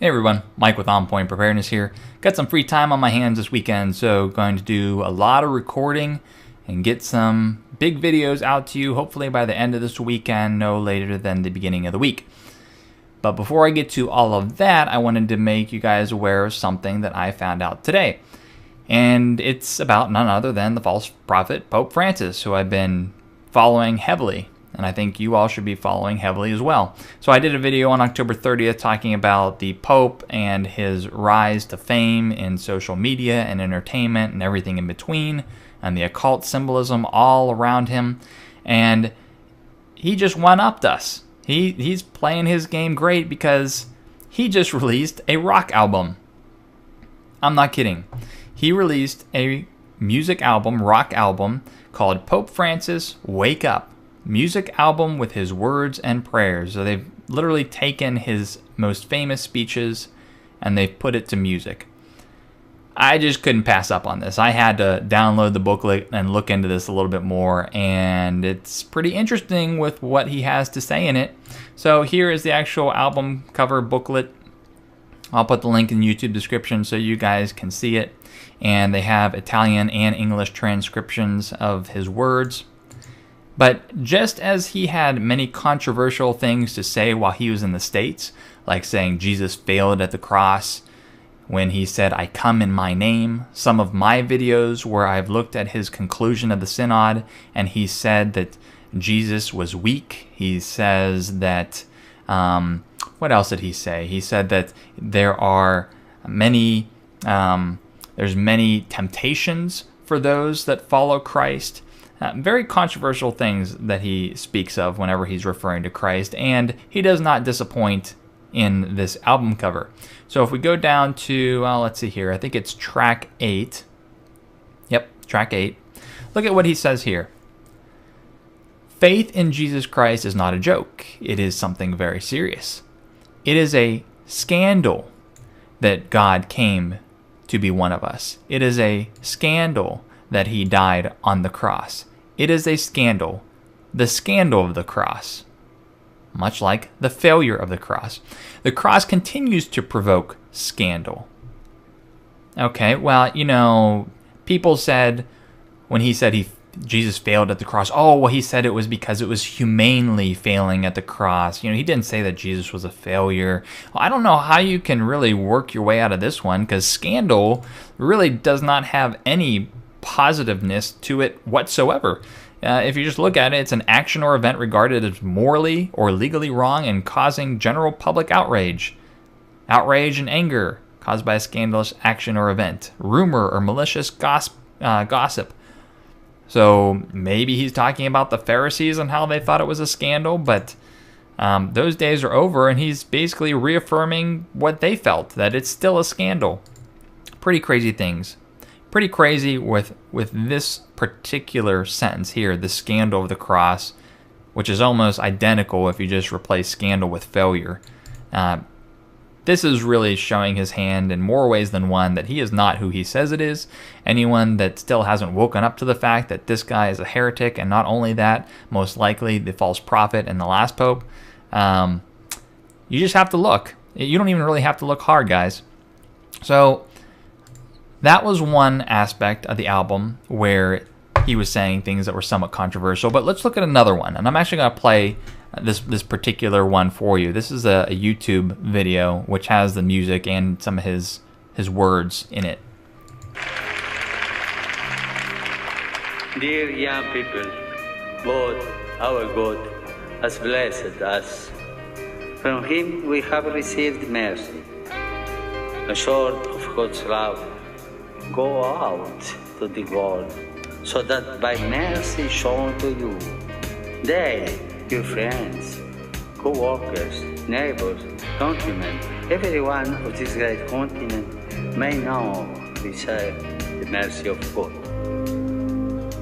Hey everyone, Mike with On Point Preparedness here. Got some free time on my hands this weekend, so going to do a lot of recording and get some big videos out to you, hopefully by the end of this weekend, no later than the beginning of the week. But before I get to all of that, I wanted to make you guys aware of something that I found out today. And it's about none other than the false prophet Pope Francis, who I've been following heavily. And I think you all should be following heavily as well. So I did a video on October 30th talking about the Pope and his rise to fame in social media and entertainment and everything in between, and the occult symbolism all around him. And he just one-upped us. He's playing his game great because he just released a rock album. I'm not kidding. He released a music album, rock album, called Pope Francis Wake Up. Music album with his words and prayers. So they've literally taken his most famous speeches and they've put it to music. I just couldn't pass up on this. I had to download the booklet and look into this a little bit more, and it's pretty interesting with what he has to say in it. So here is the actual album cover booklet. I'll put the link in the YouTube description so you guys can see it. And they have Italian and English transcriptions of his words. But just as he had many controversial things to say while he was in the States, like saying Jesus failed at the cross, when he said, "I come in my name," some of my videos where I've looked at his conclusion of the synod, and he said that Jesus was weak. He says that, what else did he say? He said that there are there's many temptations for those that follow Christ. Very controversial things that he speaks of whenever he's referring to Christ, and he does not disappoint in this album cover. So if we go down to, let's see here, I think it's track 8. Yep, track 8. Look at what he says here. Faith in Jesus Christ is not a joke. It is something very serious. It is a scandal that God came to be one of us. It is a scandal that he died on the cross. It is a scandal, the scandal of the cross, much like the failure of the cross. The cross continues to provoke scandal. Okay, well, people said when he said Jesus failed at the cross, oh, well, he said it was because it was humanely failing at the cross. He didn't say that Jesus was a failure. Well, I don't know how you can really work your way out of this one, because scandal really does not have any positiveness to it whatsoever. If you just look at it, it's an action or event regarded as morally or legally wrong and causing general public outrage. Outrage and anger caused by a scandalous action or event. Rumor or malicious gossip. So maybe he's talking about the Pharisees and how they thought it was a scandal, but those days are over, and he's basically reaffirming what they felt, that it's still a scandal. Pretty crazy things. Pretty crazy with this particular sentence here, the scandal of the cross, which is almost identical if you just replace scandal with failure. This is really showing his hand in more ways than one that he is not who he says it is. Anyone that still hasn't woken up to the fact that this guy is a heretic, and not only that, most likely the false prophet and the last pope, you just have to look. You don't even really have to look hard, guys. So that was one aspect of the album where he was saying things that were somewhat controversial. But let's look at another one. And I'm actually going to play this particular one for you. This is a YouTube video which has the music and some of his words in it. Dear young people, God, our God, has blessed us. From him we have received mercy. A sword of God's love. Go out to the world, so that by mercy shown to you, they, your friends, co-workers, neighbors, countrymen, everyone of this great continent may now receive the mercy of God.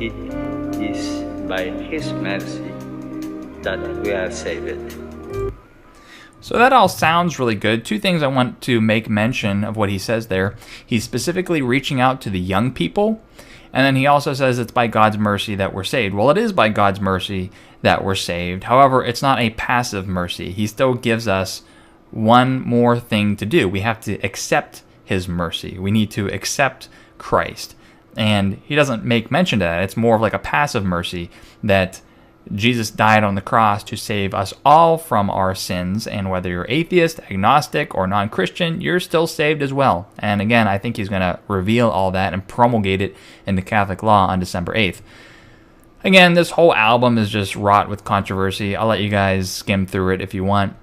It is by his mercy that we are saved. So that all sounds really good. Two things I want to make mention of what he says there. He's specifically reaching out to the young people, and then he also says it's by God's mercy that we're saved. Well, it is by God's mercy that we're saved. However, it's not a passive mercy. He still gives us one more thing to do. We have to accept his mercy. We need to accept Christ. And he doesn't make mention of that. It's more of like a passive mercy, that Jesus died on the cross to save us all from our sins, and whether you're atheist, agnostic, or non-Christian, you're still saved as well. And again, I think he's going to reveal all that and promulgate it into Catholic law on December 8th. Again, this whole album is just wrought with controversy. I'll let you guys skim through it if you want.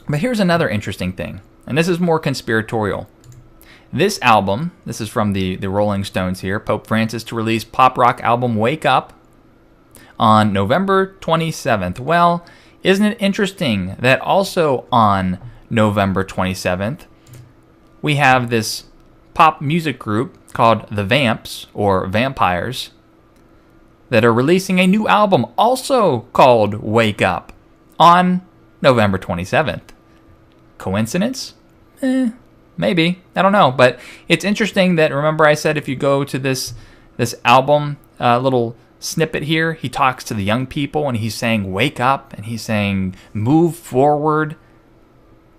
But here's another interesting thing, and this is more conspiratorial. This album, this is from the Rolling Stones here, Pope Francis to release pop rock album Wake Up on November 27th. Well, isn't it interesting that also on November 27th, we have this pop music group called The Vamps, or Vampires, that are releasing a new album also called Wake Up on November 27th. Coincidence? Maybe. I don't know. But it's interesting that, remember I said if you go to this album, little snippet here, he talks to the young people and he's saying wake up, and he's saying move forward.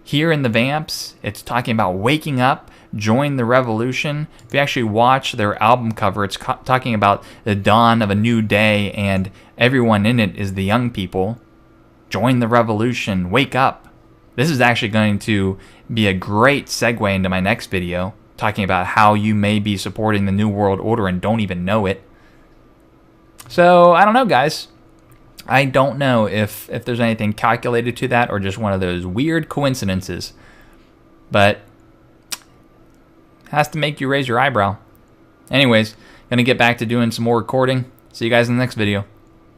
Here in the Vamps, it's talking about waking up, join the revolution. If you actually watch their album cover, it's talking about the dawn of a new day, and everyone in it is the young people. Join the revolution, wake up. This is actually going to be a great segue into my next video, talking about how you may be supporting the New World Order and don't even know it. So, I don't know, guys. I don't know if there's anything calculated to that or just one of those weird coincidences. But has to make you raise your eyebrow. Anyways, gonna get back to doing some more recording. See you guys in the next video.